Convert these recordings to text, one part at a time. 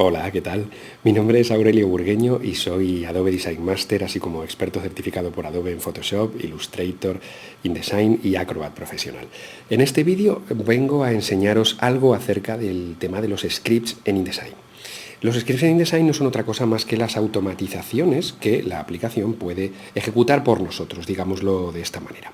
Hola, ¿qué tal? Mi nombre es Aurelio Burgueño y soy Adobe Design Master, así como experto certificado por Adobe en Photoshop, Illustrator, InDesign y Acrobat Profesional. En este vídeo vengo a enseñaros algo acerca del tema de los scripts en InDesign. Los scripts en InDesign no son otra cosa más que las automatizaciones que la aplicación puede ejecutar por nosotros, digámoslo de esta manera.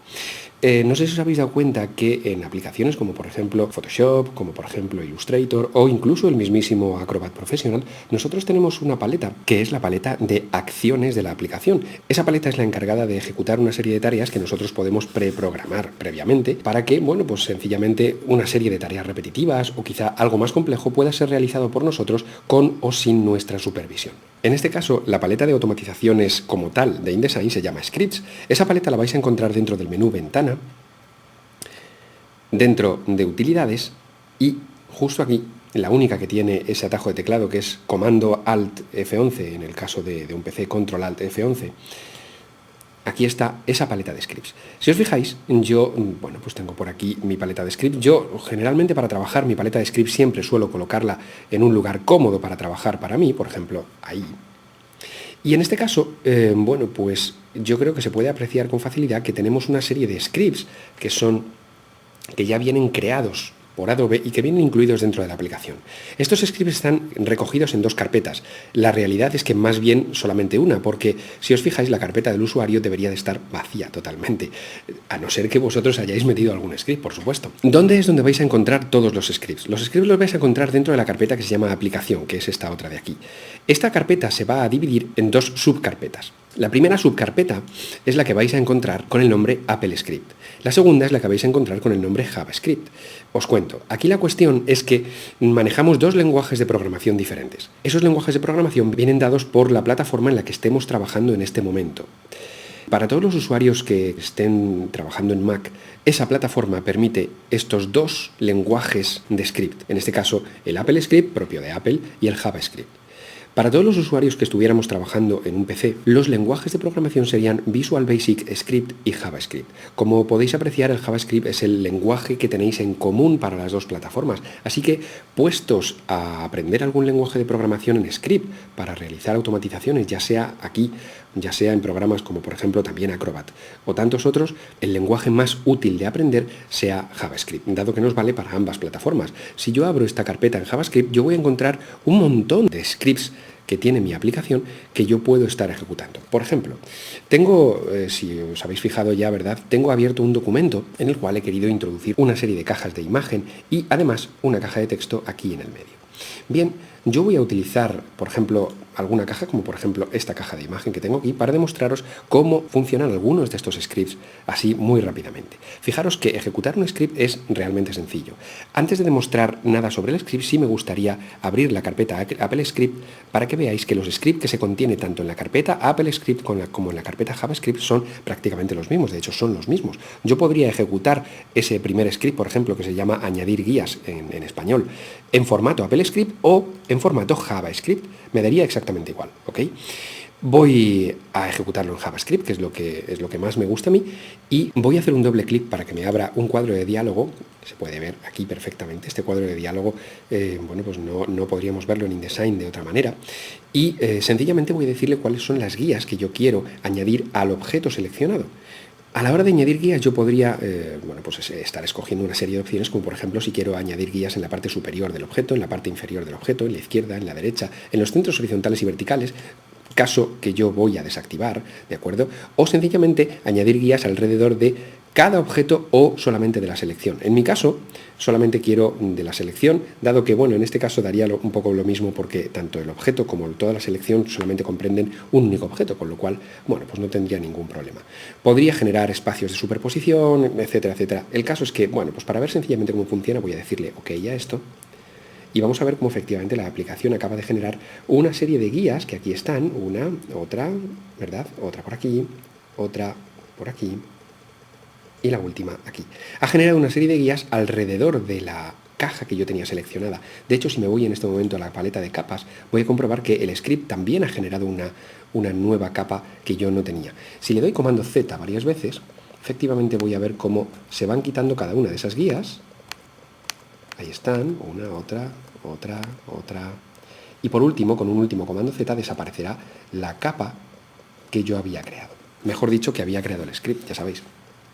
No sé si os habéis dado cuenta que en aplicaciones como por ejemplo Photoshop, como por ejemplo Illustrator o incluso el mismísimo Acrobat Professional, nosotros tenemos una paleta que es la paleta de acciones de la aplicación. Esa paleta es la encargada de ejecutar una serie de tareas que nosotros podemos preprogramar previamente para que, bueno, pues sencillamente una serie de tareas repetitivas o quizá algo más complejo pueda ser realizado por nosotros con o sin nuestra supervisión. En este caso, la paleta de automatizaciones como tal de InDesign se llama Scripts. Esa paleta la vais a encontrar dentro del menú Ventana, dentro de Utilidades y justo aquí, la única que tiene ese atajo de teclado que es Comando Alt F11, en el caso de un PC Control Alt F11, aquí está esa paleta de scripts. Si os fijáis, yo, bueno, pues tengo por aquí mi paleta de scripts. Yo, generalmente, para trabajar mi paleta de scripts siempre suelo colocarla en un lugar cómodo para trabajar para mí, por ejemplo, ahí. Y en este caso, bueno, pues yo creo que se puede apreciar con facilidad que tenemos una serie de scripts que ya vienen creados por Adobe y que vienen incluidos dentro de la aplicación. Estos scripts están recogidos en dos carpetas. La realidad es que más bien solamente una, porque si os fijáis, la carpeta del usuario debería de estar vacía totalmente, a no ser que vosotros hayáis metido algún script, por supuesto. ¿Dónde es donde vais a encontrar todos los scripts? Los scripts los vais a encontrar dentro de la carpeta que se llama aplicación, que es esta otra de aquí. Esta carpeta se va a dividir en dos subcarpetas. La primera subcarpeta es la que vais a encontrar con el nombre Apple Script. La segunda es la que vais a encontrar con el nombre JavaScript. Os cuento, aquí la cuestión es que manejamos dos lenguajes de programación diferentes. Esos lenguajes de programación vienen dados por la plataforma en la que estemos trabajando en este momento. Para todos los usuarios que estén trabajando en Mac, esa plataforma permite estos dos lenguajes de script. En este caso, el Apple Script propio de Apple y el JavaScript. Para todos los usuarios que estuviéramos trabajando en un PC, los lenguajes de programación serían Visual Basic Script y JavaScript. Como podéis apreciar, el JavaScript es el lenguaje que tenéis en común para las dos plataformas. Así que, puestos a aprender algún lenguaje de programación en script para realizar automatizaciones, ya sea aquí, ya sea en programas como por ejemplo también Acrobat o tantos otros, el lenguaje más útil de aprender sea JavaScript, dado que nos vale para ambas plataformas. Si yo abro esta carpeta en JavaScript, yo voy a encontrar un montón de scripts que tiene mi aplicación que yo puedo estar ejecutando. Por ejemplo, tengo, si os habéis fijado ya, ¿verdad? Tengo abierto un documento en el cual he querido introducir una serie de cajas de imagen y además una caja de texto aquí en el medio. Bien, yo voy a utilizar, por ejemplo, alguna caja, como por ejemplo esta caja de imagen que tengo aquí, para demostraros cómo funcionan algunos de estos scripts así muy rápidamente. Fijaros que ejecutar un script es realmente sencillo. Antes de demostrar nada sobre el script, sí me gustaría abrir la carpeta Apple Script para que veáis que los scripts que se contiene tanto en la carpeta Apple Script como en la carpeta JavaScript son prácticamente los mismos, de hecho son los mismos. Yo podría ejecutar ese primer script, por ejemplo, que se llama añadir guías en español, en formato Apple Script o en formato JavaScript, me daría exactamente igual, ¿ok? Voy a ejecutarlo en JavaScript, que es lo que más me gusta a mí, y voy a hacer un doble clic para que me abra un cuadro de diálogo. Se puede ver aquí perfectamente. Este cuadro de diálogo, bueno, pues no podríamos verlo en InDesign de otra manera. Y sencillamente voy a decirle cuáles son las guías que yo quiero añadir al objeto seleccionado. A la hora de añadir guías yo podría bueno, pues estar escogiendo una serie de opciones, como por ejemplo si quiero añadir guías en la parte superior del objeto, en la parte inferior del objeto, en la izquierda, en la derecha, en los centros horizontales y verticales, caso que yo voy a desactivar, ¿de acuerdo? O sencillamente añadir guías alrededor de cada objeto o solamente de la selección. En mi caso, solamente quiero de la selección, dado que, bueno, en este caso daría un poco lo mismo porque tanto el objeto como toda la selección solamente comprenden un único objeto, con lo cual, bueno, pues no tendría ningún problema. Podría generar espacios de superposición, etcétera, etcétera. El caso es que, bueno, pues para ver sencillamente cómo funciona, voy a decirle OK a esto. Y vamos a ver cómo efectivamente la aplicación acaba de generar una serie de guías que aquí están, una, otra, ¿verdad? Otra por aquí, otra por aquí y la última aquí. Ha generado una serie de guías alrededor de la caja que yo tenía seleccionada. De hecho, si me voy en este momento a la paleta de capas, voy a comprobar que el script también ha generado una nueva capa que yo no tenía. Si le doy comando Z varias veces, efectivamente voy a ver cómo se van quitando cada una de esas guías. Ahí están, una, otra, Y por último, con un último comando Z, desaparecerá la capa que yo había creado. Mejor dicho, que había creado el script, ya sabéis.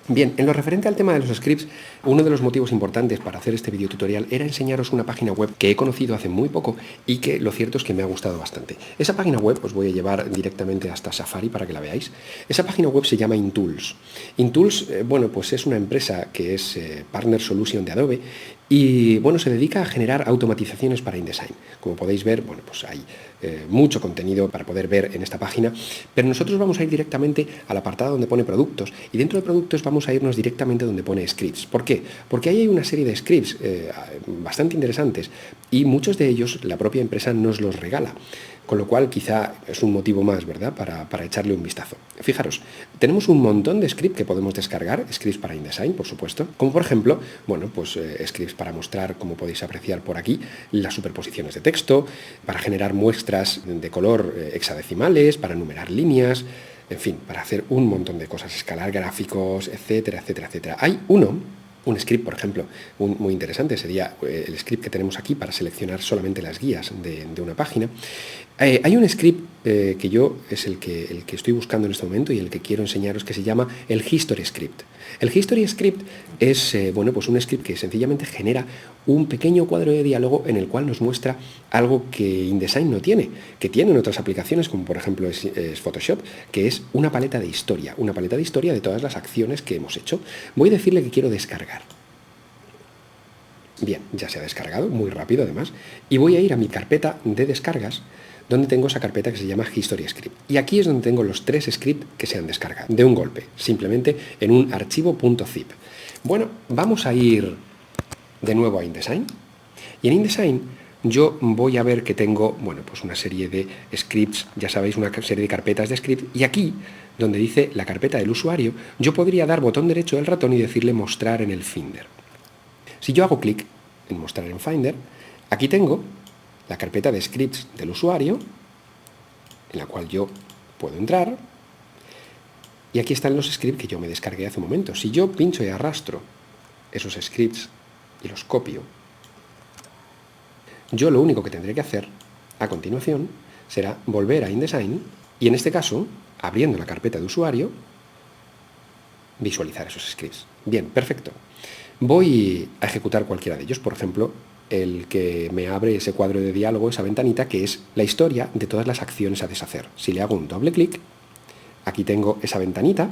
Bien, en lo referente al tema de los scripts, uno de los motivos importantes para hacer este video tutorial era enseñaros una página web que he conocido hace muy poco y que lo cierto es que me ha gustado bastante. Esa página web os voy a llevar directamente hasta Safari para que la veáis. Esa página web se llama Intools. Intools, bueno, pues es una empresa que es Partner Solution de Adobe y, bueno, se dedica a generar automatizaciones para InDesign. Como podéis ver, bueno, pues hay mucho contenido para poder ver en esta página, pero nosotros vamos a ir directamente al apartado donde pone productos y dentro de productos vamos a irnos directamente donde pone scripts. ¿Por qué? Porque ahí hay una serie de scripts bastante interesantes y muchos de ellos la propia empresa nos los regala. Con lo cual quizá es un motivo más, ¿verdad?, para echarle un vistazo. Fijaros, tenemos un montón de scripts que podemos descargar, scripts para InDesign, por supuesto, como por ejemplo, bueno, pues scripts para mostrar, como podéis apreciar por aquí, las superposiciones de texto, para generar muestras de color hexadecimales, para numerar líneas, en fin, para hacer un montón de cosas, escalar gráficos, etcétera, etcétera, etcétera. Hay un script, por ejemplo, muy interesante sería el script que tenemos aquí para seleccionar solamente las guías de una página. Hay un script que yo es el que estoy buscando en este momento y el que quiero enseñaros, que se llama el History Script. El History Script es bueno, pues un script que sencillamente genera un pequeño cuadro de diálogo en el cual nos muestra algo que InDesign no tiene, que tienen otras aplicaciones, como por ejemplo es Photoshop, que es una paleta de historia de todas las acciones que hemos hecho. Voy a decirle que quiero descargar. Bien, ya se ha descargado, muy rápido además, y voy a ir a mi carpeta de descargas, donde tengo esa carpeta que se llama History Script. Y aquí es donde tengo los 3 scripts que se han descargado, de un golpe, simplemente en un archivo .zip. Bueno, vamos a ir de nuevo a InDesign, y en InDesign yo voy a ver que tengo, bueno, pues una serie de scripts, ya sabéis, una serie de carpetas de scripts, y aquí, donde dice la carpeta del usuario, yo podría dar botón derecho del ratón y decirle mostrar en el Finder. Si yo hago clic en mostrar en Finder, aquí tengo la carpeta de scripts del usuario, en la cual yo puedo entrar, y aquí están los scripts que yo me descargué hace un momento. Si yo pincho y arrastro esos scripts y los copio, yo lo único que tendré que hacer a continuación será volver a InDesign y en este caso, abriendo la carpeta de usuario, visualizar esos scripts. Bien, perfecto. Voy a ejecutar cualquiera de ellos, por ejemplo, el que me abre ese cuadro de diálogo, esa ventanita, que es la historia de todas las acciones a deshacer. Si le hago un doble clic, aquí tengo esa ventanita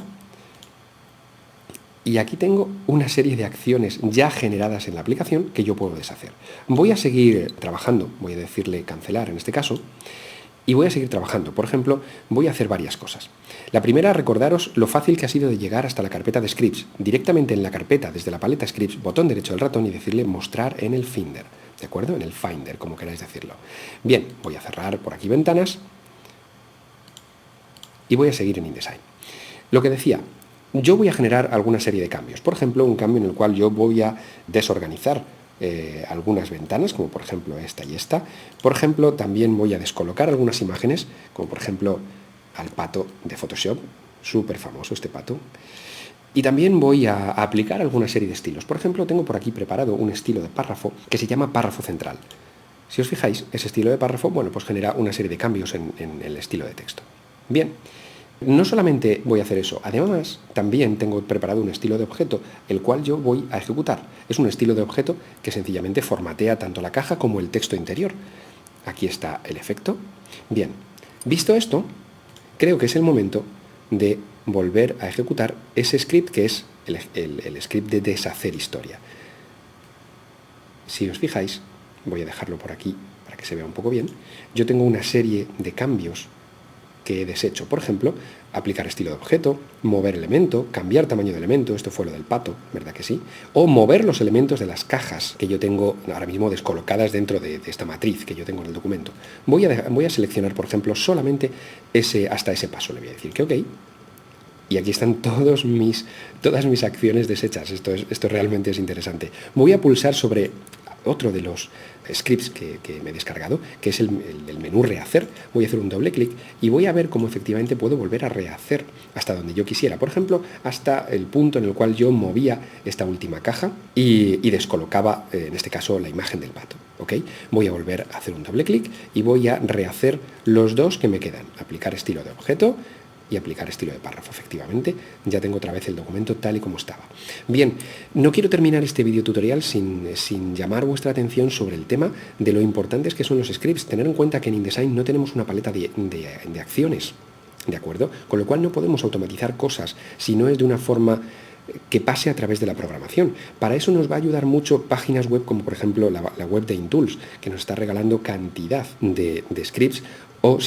y aquí tengo una serie de acciones ya generadas en la aplicación que yo puedo deshacer. Voy a seguir trabajando, voy a decirle cancelar en este caso, y voy a seguir trabajando. Por ejemplo, voy a hacer varias cosas. La primera, recordaros lo fácil que ha sido de llegar hasta la carpeta de scripts. Directamente en la carpeta, desde la paleta scripts, botón derecho del ratón y decirle mostrar en el Finder. ¿De acuerdo? En el Finder, como queráis decirlo. Bien, voy a cerrar por aquí ventanas y voy a seguir en InDesign. Lo que decía, yo voy a generar alguna serie de cambios. Por ejemplo, un cambio en el cual yo voy a desorganizar algunas ventanas, como por ejemplo esta y esta. Por ejemplo, también voy a descolocar algunas imágenes, como por ejemplo al pato de Photoshop, súper famoso este pato. Y también voy a aplicar alguna serie de estilos. Por ejemplo, tengo por aquí preparado un estilo de párrafo que se llama párrafo central. Si os fijáis, ese estilo de párrafo, bueno, pues genera una serie de cambios en el estilo de texto. Bien. No solamente voy a hacer eso, además también tengo preparado un estilo de objeto, el cual yo voy a ejecutar. Es un estilo de objeto que sencillamente formatea tanto la caja como el texto interior. Aquí está el efecto. Bien, visto esto, creo que es el momento de volver a ejecutar ese script que es el script de deshacer historia. Si os fijáis, voy a dejarlo por aquí para que se vea un poco bien, yo tengo una serie de cambios que he deshecho. Por ejemplo, aplicar estilo de objeto, mover elemento, cambiar tamaño de elemento, esto fue lo del pato, ¿verdad que sí? O mover los elementos de las cajas que yo tengo ahora mismo descolocadas dentro de esta matriz que yo tengo en el documento. Voy a seleccionar, por ejemplo, solamente hasta ese paso, le voy a decir que OK. Y aquí están todas mis acciones deshechas. Esto realmente es interesante. Voy a pulsar sobre otro de los scripts que me he descargado, que es el menú rehacer. Voy a hacer un doble clic y voy a ver cómo efectivamente puedo volver a rehacer hasta donde yo quisiera. Por ejemplo, hasta el punto en el cual yo movía esta última caja y descolocaba, en este caso, la imagen del pato. ¿Ok? Voy a volver a hacer un doble clic y voy a rehacer los dos que me quedan. Aplicar estilo de objeto y aplicar estilo de párrafo. Efectivamente, ya tengo otra vez el documento tal y como estaba. Bien, no quiero terminar este video tutorial sin llamar vuestra atención sobre el tema de lo importantes que son los scripts. Tener en cuenta que en InDesign no tenemos una paleta de acciones, ¿de acuerdo? Con lo cual no podemos automatizar cosas si no es de una forma que pase a través de la programación. Para eso nos va a ayudar mucho páginas web como por ejemplo la web de Intools, que nos está regalando cantidad de scripts, o